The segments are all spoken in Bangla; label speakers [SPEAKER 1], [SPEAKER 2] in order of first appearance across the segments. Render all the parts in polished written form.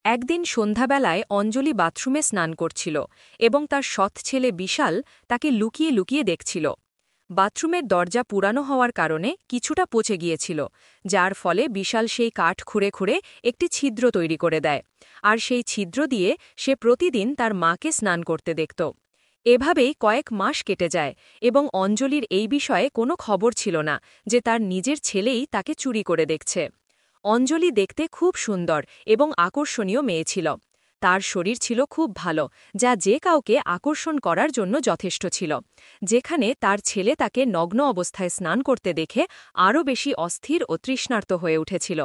[SPEAKER 1] একদিন সন্ধ্যাবেলায় অঞ্জলি বাথরুমে স্নান করছিল এবং তার সৎ ছেলে বিশাল তাকে লুকিয়ে লুকিয়ে দেখছিল। বাথরুমের দরজা পুরানো হওয়ার কারণে কিছুটা পচে গিয়েছিল, যার ফলে বিশাল সেই কাঠ খুঁড়ে খুঁড়ে একটি ছিদ্র তৈরি করে দেয়, আর সেই ছিদ্র দিয়ে সে প্রতিদিন তার মাকে স্নান করতে দেখত। এভাবেই কয়েক মাস কেটে যায় এবং অঞ্জলির এই বিষয়ে কোনো খবর ছিল না যে তার নিজের ছেলেই তাকে চুরি করে দেখছে। অঞ্জলি দেখতে খুব সুন্দর এবং আকর্ষণীয় মেয়ে ছিল। তার শরীর ছিল খুব ভালো, যা যে কাউকে আকর্ষণ করার জন্য যথেষ্ট ছিল। যেখানে তার ছেলে তাকে নগ্ন অবস্থায় স্নান করতে দেখে আরও বেশি অস্থির ও তৃষ্ণার্ত হয়ে উঠেছিল।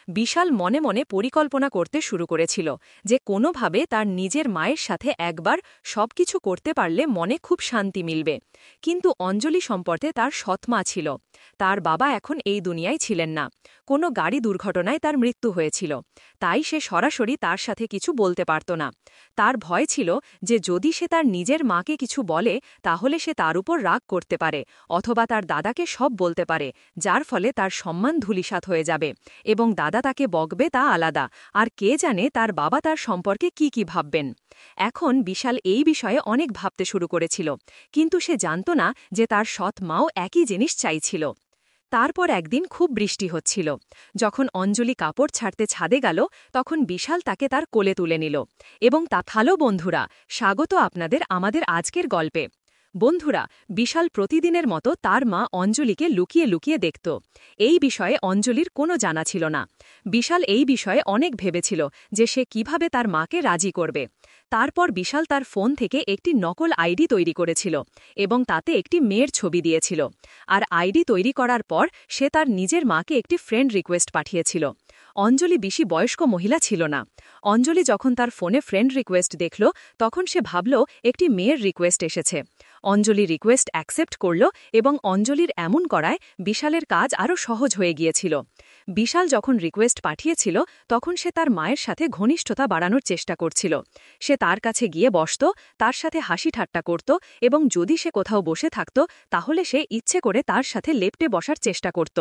[SPEAKER 1] বিশাল মনে মনে পরিকল্পনা করতে শুরু করেছিল যে কোনোভাবে তার নিজের মায়ের সাথে একবার সবকিছু করতে পারলে মনে খুব শান্তি মিলবে। কিন্তু অঞ্জলি সম্পর্কে তার সৎমা ছিল। তার বাবা এখন এই দুনিয়ায় ছিলেন না। কোনো গাড়ি দুর্ঘটনায় তার মৃত্যু হয়েছিল, তাই সে সরাসরি তার সাথে কিছু বলতে পারত না। তার ভয় ছিল যে যদি সে তার নিজের মাকে কিছু বলে তাহলে সে তার উপর রাগ করতে পারে, অথবা তার দাদাকে সব বলতে পারে, যার ফলে তার সম্মান ধূলিসাৎ হয়ে যাবে এবং দাদা তাকে বকবে তা আলাদা, আর কে জানে তার বাবা তার সম্পর্কে কি ভাববেন। এখন বিশাল এই বিষয়ে অনেক ভাবতে শুরু করেছিল, কিন্তু সে জানত না যে তার সৎ মাও একই জিনিস চাইছিল। তারপর একদিন খুব বৃষ্টি হচ্ছিল। যখন অঞ্জলি কাপড় ছাড়তে ছাদে গেল, তখন বিশাল তাকে তার কোলে তুলে নিল এবং ভালো বন্ধুরা, স্বাগত আপনাদের আমাদের আজকের গল্পে। বন্ধুরা, বিশাল প্রতিদিনের মতো তার মা অঞ্জলিকে লুকিয়ে লুকিয়ে দেখত। এই বিষয়ে অঞ্জলির কোনো জানা ছিল না। বিশাল এই বিষয়ে অনেক ভেবেছিল যে সে কিভাবে তার মাকে রাজি করবে। তারপর বিশাল তার ফোন থেকে একটি নকল আইডি তৈরি করেছিল এবং তাতে একটি মেয়ের ছবি দিয়েছিল। আর আইডি তৈরি করার পর সে তার নিজের মাকে একটি ফ্রেন্ড রিকোয়েস্ট পাঠিয়েছিল। অঞ্জলি বেশি বয়স্ক মহিলা ছিল না। অঞ্জলি যখন তার ফোনে ফ্রেন্ড রিকোয়েস্ট দেখল, তখন সে ভাবল একটি মেয়ের রিকোয়েস্ট এসেছে। অঞ্জলি রিকোয়েস্ট অ্যাকসেপ্ট করল এবং অঞ্জলির এমন করায় বিশালের কাজ আরও সহজ হয়ে গিয়েছিল। বিশাল যখন রিকোয়েস্ট পাঠিয়েছিল, তখন সে তার মায়ের সাথে ঘনিষ্ঠতা বাড়ানোর চেষ্টা করছিল। সে তার কাছে গিয়ে বসত, তার সাথে হাসি ঠাট্টা করত এবং যদি সে কোথাও বসে থাকত তাহলে সে ইচ্ছে করে তার সাথে লেপ্টে বসার চেষ্টা করত।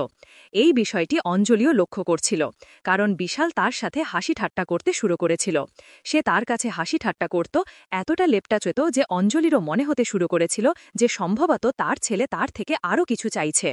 [SPEAKER 1] এই বিষয়টি অঞ্জলিও লক্ষ্য করছিল, কারণ বিশাল তার সাথে হাসি ঠাট্টা করতে শুরু করেছিল। সে তার কাছে হাসি ঠাট্টা করত, এতটা লেপ্টাচেত যে অঞ্জলিরও মনে হতে শুরু করেছিল যে সম্ভবত তার ছেলে তার থেকে আরও কিছু চাইছে।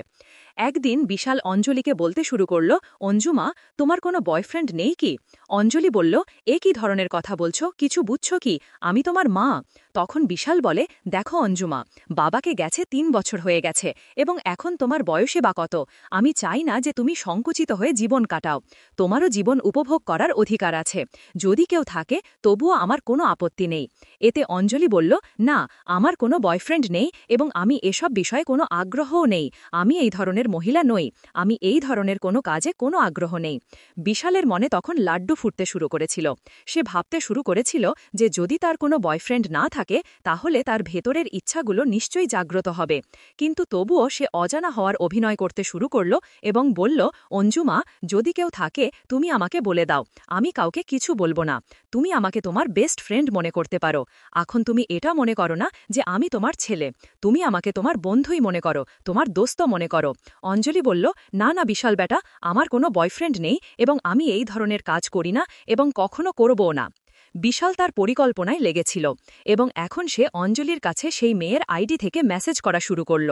[SPEAKER 1] একদিন বিশাল অঞ্জলিকে বলতে শুরু করল, অঞ্জুমা, তোমার কোনো বয়ফ্রেন্ড নেই কি? অঞ্জলি বলল, এ কি ধরনের কথা বলছো? কিছু বুঝছো কি? আমি তোমার মা। তখন বিশাল বলে, দেখো অঞ্জুমা, বাবাকে গেছে ৩ বছর হয়ে গেছে এবং এখন তোমার বয়সে বা কত? আমি চাই না যে তুমি সংকুচিত হয়ে জীবন কাটাও। তোমারও জীবন উপভোগ করার অধিকার আছে। যদি কেউ থাকে তবুও আমার কোনো আপত্তি নেই। এতে অঞ্জলি বলল, না, আমার কোনো বয়ফ্রেন্ড নেই এবং আমি এসব বিষয়ে কোনো আগ্রহও নেই। আমি এই ধরনের মহিলা নই। আমি এই ধরনের কোনো কাজে কোনো আগ্রহ নেই। বিশালের মনে তখন লাড্ডু ফুটতে শুরু করেছিল। সে ভাবতে শুরু করেছিল যে যদি তার কোনো বয়ফ্রেন্ড না থাকে তাহলে তার ভেতরের ইচ্ছাগুলো নিশ্চয়ই জাগ্রত হবে। কিন্তু তবুও সে অজানা হওয়ার অভিনয় করতে শুরু করল এবং বলল, অঞ্জুমা, যদি কেউ থাকে তুমি আমাকে বলে দাও। আমি কাউকে কিছু বলবো না। তুমি আমাকে তোমার বেস্ট ফ্রেন্ড মনে করতে পারো। এখন তুমি এটা মনে করো না যে আমি তোমার ছেলে। তুমি আমাকে তোমার বন্ধুই মনে করো, তোমার দোস্ত মনে করো। অঞ্জলি বলল, না না বিশাল বেটা, আমার কোনো বয়ফ্রেন্ড নেই এবং আমি এই ধরনের কাজ করি না এবং কখনো করবও না। বিশাল তার পরিকল্পনায় লেগেছিল এবং এখন সে অঞ্জলির কাছে সেই মেয়ের আইডি থেকে মেসেজ করা শুরু করল।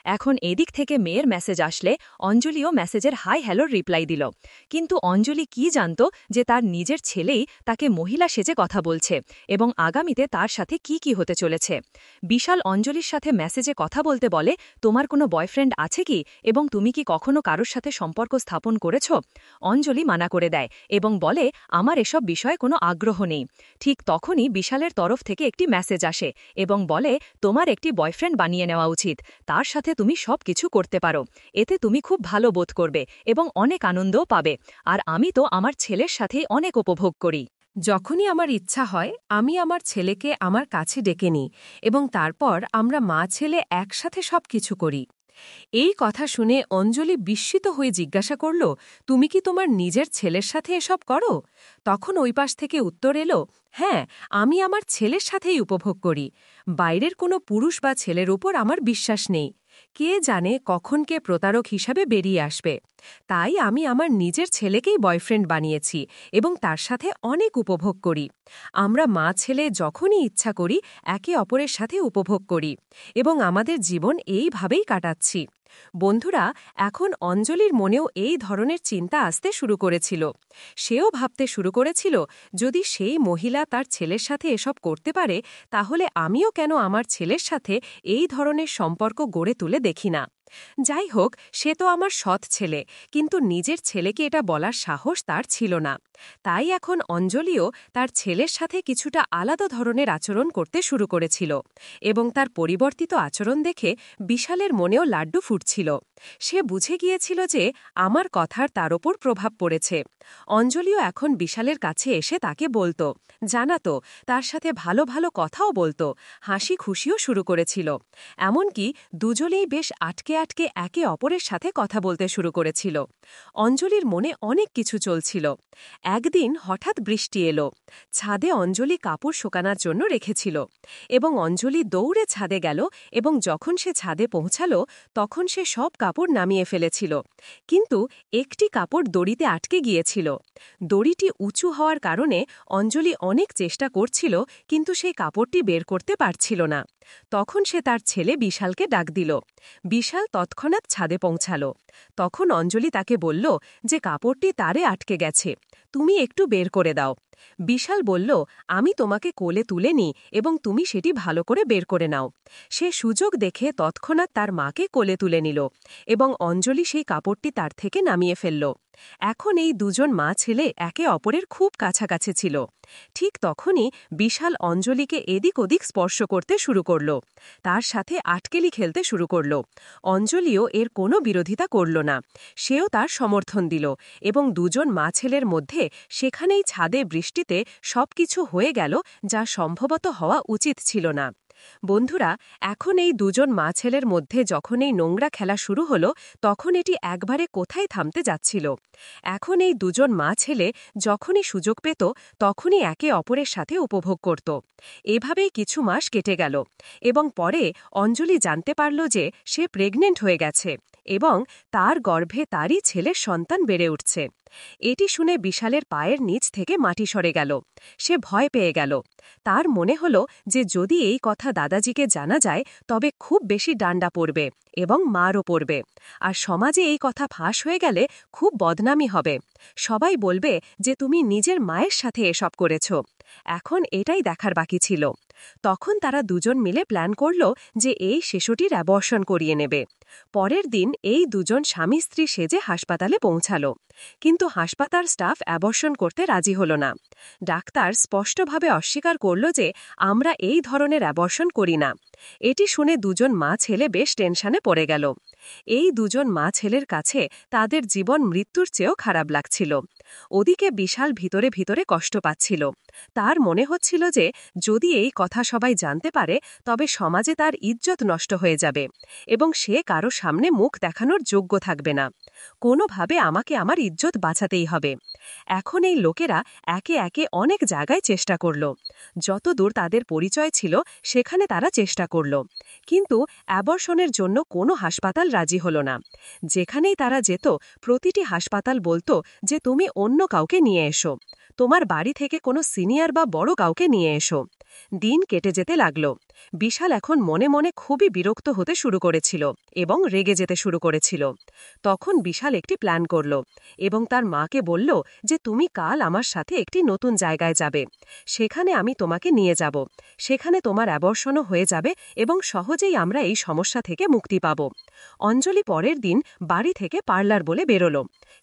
[SPEAKER 1] এখন এদিক থেকে মেয়ের মেসেজ আসলে অঞ্জলিও মেসেজের হাই হ্যালোর রিপ্লাই দিল। কিন্তু অঞ্জলি কি জানত যে তার নিজের ছেলেই তাকে মহিলা সেজে কথা বলছে এবং আগামীতে তার সাথে কি হতে চলেছে। বিশাল অঞ্জলির সাথে মেসেজে কথা বলতে বলে, তোমার কোনো বয়ফ্রেন্ড আছে কি এবং তুমি কি কখনো কারোর সাথে সম্পর্ক স্থাপন করেছ? অঞ্জলি মানা করে দেয় এবং বলে, আমার এসব বিষয়ে কোনো আগ্রহ নেই। ঠিক তখনই বিশালের তরফ থেকে একটি মেসেজ আসে এবং বলে, তোমার একটি বয়ফ্রেন্ড বানিয়ে নেওয়া উচিত। তার সাথে তুমি সব কিছু করতে পারো। এতে তুমি খুব ভালো বোধ করবে এবং অনেক আনন্দও পাবে। আর আমি তো আমার ছেলের সাথেই অনেক উপভোগ করি।
[SPEAKER 2] যখনই আমার ইচ্ছা হয় আমি আমার ছেলেকে আমার কাছে ডেকে নিই এবং তারপর আমরা মা ছেলে একসাথে সব কিছু করি। এই কথা শুনে অঞ্জলি বিস্মিত হয়ে জিজ্ঞাসা করল, তুমি কি তোমার নিজের ছেলের সাথে এসব করো? তখন ওই পাশ থেকে উত্তর এলো, হ্যাঁ, আমি আমার ছেলের সাথেই উপভোগ করি। বাইরের কোনো পুরুষ বা ছেলের উপর আমার বিশ্বাস নেই। কে জানে কখন কে প্রতারক হিসাবে বেরিয়ে আসবে। তাই আমি আমার নিজের ছেলেকেই বয়ফ্রেন্ড বানিয়েছি এবং তার সাথে অনেক উপভোগ করি। আমরা মা ছেলে যখনই ইচ্ছা করি একে অপরের সাথে উপভোগ করি এবং আমাদের জীবন এইভাবেই কাটাচ্ছি। বন্ধুরা, এখন অঞ্জলির মনেও এই ধরনের চিন্তা আসতে শুরু করেছিল। সেও ভাবতে শুরু করেছিল, যদি সেই মহিলা তার ছেলের সাথে এসব করতে পারে, তাহলে আমিও কেন আমার ছেলের সাথে এই ধরনের সম্পর্ক গড়ে তুলে দেখি না। যাই হোক, সে তো আমার সৎ ছেলে, কিন্তু নিজের ছেলেকে এটা বলার সাহস তার ছিল না। তাই এখন অঞ্জলিও তার ছেলের সাথে কিছুটা আলাদা ধরনের আচরণ করতে শুরু করেছিল এবং তার পরিবর্তিত আচরণ দেখে বিশালের মনেও লাড্ডু ফুটছিল। সে বুঝে গিয়েছিল যে আমার কথার তার ওপর প্রভাব পড়েছে। অঞ্জলিও এখন বিশালের কাছে এসে তাকে বলতো, জানাতো, তার সাথে ভালো ভালো কথাও বলতো, হাসি খুশিও শুরু করেছিল। এমনকি দুজনেই বেশ আটকে আটকে একে অপরের সাথে কথা বলতে শুরু করেছিল। অঞ্জলির মনে অনেক কিছু চলছিল। একদিন হঠাৎ বৃষ্টি এলো। ছাদে অঞ্জলি কাপড় শুকানোর জন্য রেখেছিল এবং অঞ্জলি দৌড়ে ছাদে গেল এবং যখন সে ছাদে পৌঁছাল তখন সে সব কাপড় নামিয়ে ফেলেছিল, কিন্তু একটি কাপড় দড়িতে আটকে গিয়েছিল। দড়িটি উঁচু হওয়ার কারণে অঞ্জলি অনেক চেষ্টা করছিল, কিন্তু সেই কাপড়টি বের করতে পারছিল না। তখন সে তার ছেলে বিশালকে ডাক দিল। বিশাল তৎক্ষণাৎ ছাদে পৌঁছাল। তখন অঞ্জলি তাকে বলল যে কাপড়টি তারে আটকে গেছে, তুমি একটু বের করে দাও। বিশাল বলল, আমি তোমাকে কোলে তুলে নিই এবং তুমি সেটি ভালো করে বের করে নাও। সে সুযোগ দেখে তৎক্ষণাৎ তার মাকে কোলে তুলে নিল এবং অঞ্জলি সেই কাপড়টি তার থেকে নামিয়ে ফেলল। এখন এই দুজন মা ছেলে একে অপরের খুব কাছাকাছি ছিল। ঠিক তখনই বিশাল অঞ্জলিকে এদিক ওদিক স্পর্শ করতে শুরু করল। তার সাথে আটকেলি খেলতে শুরু করল। অঞ্জলিও এর কোনো বিরোধিতা করল না। সেও তার সমর্থন দিল এবং দুজন মা ছেলের মধ্যে সেখানেই ছাদে বৃষ্টিতে সবকিছু হয়ে গেল, যা সম্ভবত হওয়া উচিত ছিল না। বন্ধুরা, এখন এই দুজন মা ছেলের মধ্যে যখন এই নোংরা খেলা শুরু হলো, তখন এটি একবারে কোথায় থামতে যাচ্ছিল। এখন এই দুজন মা ছেলে যখনই সুযোগ পেত তখনই একে অপরের সাথে উপভোগ করত। এভাবেই কিছু মাস কেটে গেল এবং পরে অঞ্জলি জানতে পারল যে সে প্রেগনেন্ট হয়ে গেছে এবং তার গর্ভে তারই ছেলের সন্তান বেড়ে উঠছে। এটি শুনে বিশালের পায়ের নিচ থেকে মাটি সরে গেল। সে ভয় পেয়ে গেল। তার মনে হল যে যদি এই কথা দাদাজিকে জানা যায় তবে খুব বেশি ডান্ডা পড়বে এবং মারও পড়বে, আর সমাজে এই কথা ফাঁস হয়ে গেলে খুব বদনামি হবে। সবাই বলবে যে তুমি নিজের মায়ের সাথে এসব করেছ। এখন এটাই দেখার বাকি ছিল। তখন তারা দুজন মিলে প্ল্যান করল যে এই শিশুটির অ্যাবর্শন করিয়ে নেবে। পরের দিন এই দুজন স্বামী স্ত্রী সেজে হাসপাতালে পৌঁছাল, কিন্তু হাসপাতাল স্টাফ অ্যাবর্শন করতে রাজি হল না। ডাক্তার স্পষ্টভাবে অস্বীকার করল যে আমরা এই ধরনের অ্যাবর্শন করি না। এটি শুনে দুজন মা ছেলে বেশ টেনশনে পড়ে গেল। এই দুজন মা ছেলের কাছে তাদের জীবন মৃত্যুর চেয়েও খারাপ লাগছিল। ওদিকে বিশাল ভিতরে ভিতরে কষ্ট পাচ্ছিল। তার মনে হচ্ছিল যে যদি এই কথা সবাই জানতে পারে তবে সমাজে তার ইজ্জত নষ্ট হয়ে যাবে এবং সে কারো সামনে মুখ দেখানোর যোগ্য থাকবে না। কোনোভাবে আমাকে আমার ইজ্জত বাঁচাতেই হবে। এখন এই লোকেরা একে একে অনেক জায়গায় চেষ্টা করল। যতদূর তাদের পরিচয় ছিল সেখানে তারা চেষ্টা করল, কিন্তু অ্যাবর্শনের জন্য কোনো হাসপাতাল রাজি হল না। যেখানেই তারা যেত প্রতিটি হাসপাতাল বলতো যে তুমি অন্য কাউকে নিয়ে এসো, তোমার বাড়ি থেকে কোনো সিনিয়র বা বড় কাউকে নিয়ে এসো। দিন কেটে যেতে লাগল। বিশাল এখন মনে মনে খুবই বিরক্ত হতে শুরু করেছিল এবং রেগে যেতে শুরু করেছিল। তখন বিশাল একটি প্ল্যান করল এবং তার মাকে বলল যে তুমি কাল আমার সাথে একটি নতুন জায়গায় যাবে, সেখানে আমি তোমাকে নিয়ে যাব। সেখানে তোমার অ্যাবর্শনও হয়ে যাবে এবং সহজেই আমরা এই সমস্যা থেকে মুক্তি পাব। অঞ্জলি পরের দিন বাড়ি থেকে পার্লার বলে বেরোল।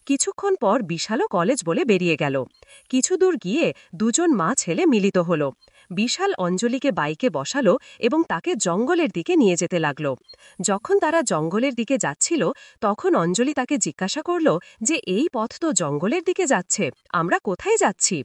[SPEAKER 2] কিছুক্ষণ পর বিশালও কলেজ বলে বেরিয়ে গেল। কিছু দূর গিয়ে দুজন মা ছেলে মিলিত হল। বিশাল অঞ্জলিকে বাইকে বসালো এবং তাকে জঙ্গলের দিকে নিয়ে যেতে লাগল। যখন তারা জঙ্গলের দিকে যাচ্ছিল তখন অঞ্জলি তাকে জিজ্ঞাসা করল যে এই পথ তো জঙ্গলের দিকে যাচ্ছে, আমরা কোথায় যাচ্ছি?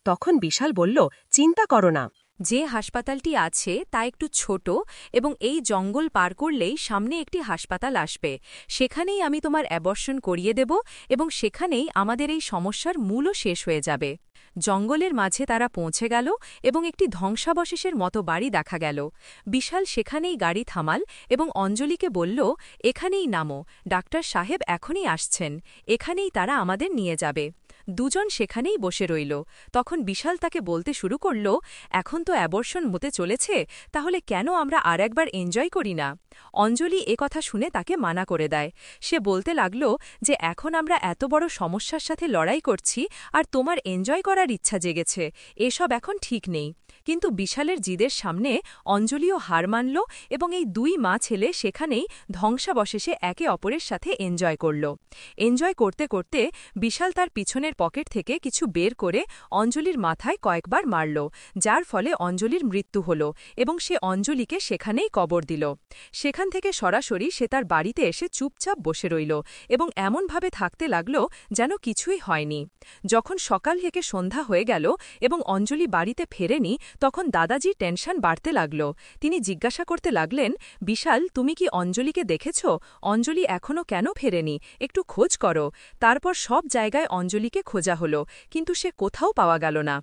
[SPEAKER 2] তখন বিশাল বলল, চিন্তা করো না,
[SPEAKER 1] যে হাসপাতালটি আছে তা একটু ছোট এবং এই জঙ্গল পার করলেই সামনে একটি হাসপাতাল আসবে। সেখানেই আমি তোমার অ্যাবর্শন করিয়ে দেব এবং সেখানেই আমাদের এই সমস্যার মূলও শেষ হয়ে যাবে। জঙ্গলের মাঝে তারা পৌঁছে গেল এবং একটি ধ্বংসাবশেষের মতো বাড়ি দেখা গেল। বিশাল সেখানেই গাড়ি থামাল এবং অঞ্জলিকে বলল, এখানেই নামো, ডাক্তার সাহেব এখনই আসছেন, এখানেই তারা আমাদের নিয়ে যাবে। দুজন সেখানেই বসে রইল। তখন বিশাল তাকে বলতে শুরু করল, এখন তো অ্যাবর্শন হতে চলেছে, তাহলে কেন আমরা আর একবার এনজয় করি না? অঞ্জলি কথা শুনে তাকে মানা করে দেয়। সে বলতে লাগল যে এখন আমরা এত বড় সমস্যার সাথে লড়াই করছি আর তোমার এনজয় করার ইচ্ছা জেগেছে, এসব এখন ঠিক নেই। কিন্তু বিশালের জিদের সামনে অঞ্জলিও হার মানল এবং এই দুই মা ছেলে সেখানেই ধ্বংসাবশেষে একে অপরের সাথে এনজয় করল। এনজয় করতে করতে বিশাল তার পিছনের পকেট থেকে কিছু বের করে অঞ্জলির মাথায় কয়েকবার মারল, যার ফলে অঞ্জলির মৃত্যু হল এবং সে অঞ্জলিকে সেখানেই কবর দিল। সেখান থেকে সরাসরি সে তার বাড়িতে এসে চুপচাপ বসে রইল এবং এমনভাবে থাকতে লাগল যেন কিছুই হয়নি। যখন সকাল থেকে সন্ধ্যা হয়ে গেল এবং অঞ্জলি বাড়িতে ফেরেনি, তখন দাদাজির টেনশন বাড়তে লাগল। তিনি জিজ্ঞাসা করতে লাগলেন, বিশাল, তুমি কি অঞ্জলিকে দেখেছ? অঞ্জলি এখনও কেন ফেরেনি? একটু খোঁজ করো। তারপর সব জায়গায় অঞ্জলিকে খোঁজা হলো, কিন্তু সে কোথাও পাওয়া গেল না।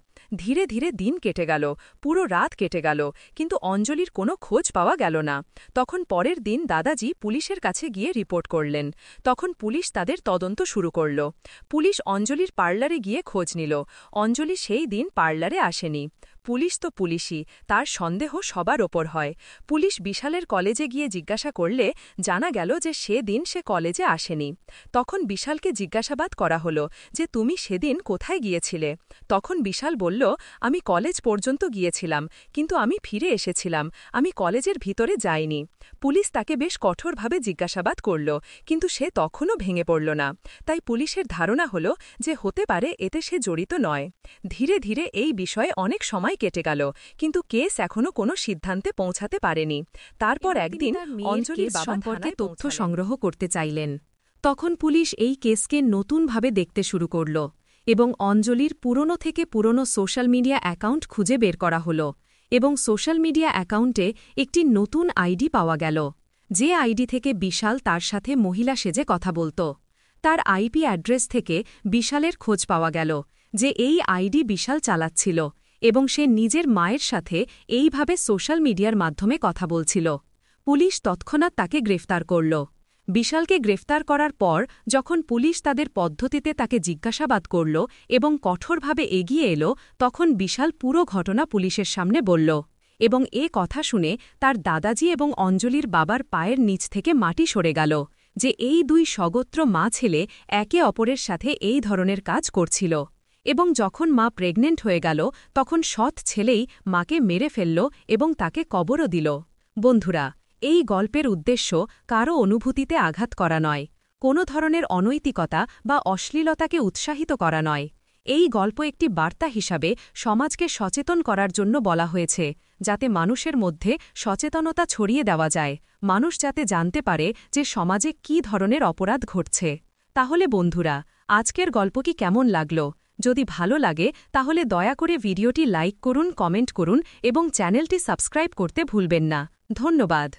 [SPEAKER 1] ধীরে ধীরে দিন কেটে গেল, পুরো রাত কেটে গেল, কিন্তু অঞ্জলির কোনো খোঁজ পাওয়া গেল না। তখন পরের দিন দাদাজি পুলিশের কাছে গিয়ে রিপোর্ট করলেন। তখন পুলিশ তাদের তদন্ত শুরু করল। পুলিশ অঞ্জলির পার্লারে গিয়ে খোঁজ নিল। অঞ্জলি সেই দিন পার্লারে আসেনি। পুলিশ তো পুলিশই, তার সন্দেহ সবার ওপর হয়। পুলিশ বিশালের কলেজে গিয়ে জিজ্ঞাসা করলে জানা গেল যে সেদিন সে কলেজে আসেনি। তখন বিশালকে জিজ্ঞাসাবাদ করা হলো যে তুমি সেদিন কোথায় গিয়েছিলে? তখন বিশাল বলল, আমি কলেজ পর্যন্ত গিয়েছিলাম, কিন্তু আমি ফিরে এসেছিলাম, আমি কলেজের ভিতরে যাইনি। পুলিশ তাকে বেশ কঠোরভাবে জিজ্ঞাসাবাদ করল, কিন্তু সে তখনও ভেঙে পড়ল না। তাই পুলিশের ধারণা হল যে হতে পারে এতে সে জড়িত নয়। ধীরে ধীরে এই বিষয়ে অনেক সময় কেটে গেল, কিন্তু কেস এখনও কোনো সিদ্ধান্তে পৌঁছাতে পারেনি। তারপর একদিন অঞ্জলির সম্পর্কে তথ্য সংগ্রহ করতে চাইলেন। তখন পুলিশ এই কেসকে নতুনভাবে দেখতে শুরু করল এবং অঞ্জলির পুরনো থেকে পুরনো সোশ্যাল মিডিয়া অ্যাকাউন্ট খুঁজে বের করা হল এবং সোশ্যাল মিডিয়া অ্যাকাউন্টে একটি নতুন আইডি পাওয়া গেল, যে আইডি থেকে বিশাল তার সাথে মহিলা সেজে কথা বলত। তার আইপি অ্যাড্রেস থেকে বিশালের খোঁজ পাওয়া গেল যে এই আইডি বিশাল চালাচ্ছিল এবং সে নিজের মায়ের সাথে এইভাবে সোশ্যাল মিডিয়ার মাধ্যমে কথা বলছিল। পুলিশ তৎক্ষণাৎ তাকে গ্রেফতার করল। বিশালকে গ্রেফতার করার পর যখন পুলিশ তাদের পদ্ধতিতে তাকে জিজ্ঞাসাবাদ করল এবং কঠোরভাবে এগিয়ে এলো, তখন বিশাল পুরো ঘটনা পুলিশের সামনে বলল এবং কথা শুনে তার দাদাজি এবং অঞ্জলির বাবার পায়ের নিচ থেকে মাটি সরে গেল যে এই দুই স্বগোত্র মা ছেলে একে অপরের সাথে এই ধরনের কাজ করছিল। এবং যখন মা প্রেগনেন্ট হয়ে গেল, তখন সৎ ছেলেই মাকে মেরে ফেলল এবং তাকে কবরও দিল। বন্ধুরা, এই গল্পের উদ্দেশ্য কারও অনুভূতিতে আঘাত করা নয়, কোনো ধরনের অনৈতিকতা বা অশ্লীলতাকে উৎসাহিত করা নয়। এই গল্প একটি বার্তা হিসাবে সমাজকে সচেতন করার জন্য বলা হয়েছে, যাতে মানুষের মধ্যে সচেতনতা ছড়িয়ে দেওয়া যায়, মানুষ যাতে জানতে পারে যে সমাজে কী ধরনের অপরাধ ঘটছে। তাহলে বন্ধুরা, আজকের গল্প কি কেমন লাগল? যদি ভালো লাগে তাহলে দয়া করে ভিডিওটি লাইক করুন, কমেন্ট করুন এবং চ্যানেলটি সাবস্ক্রাইব করতে ভুলবেন না। ধন্যবাদ।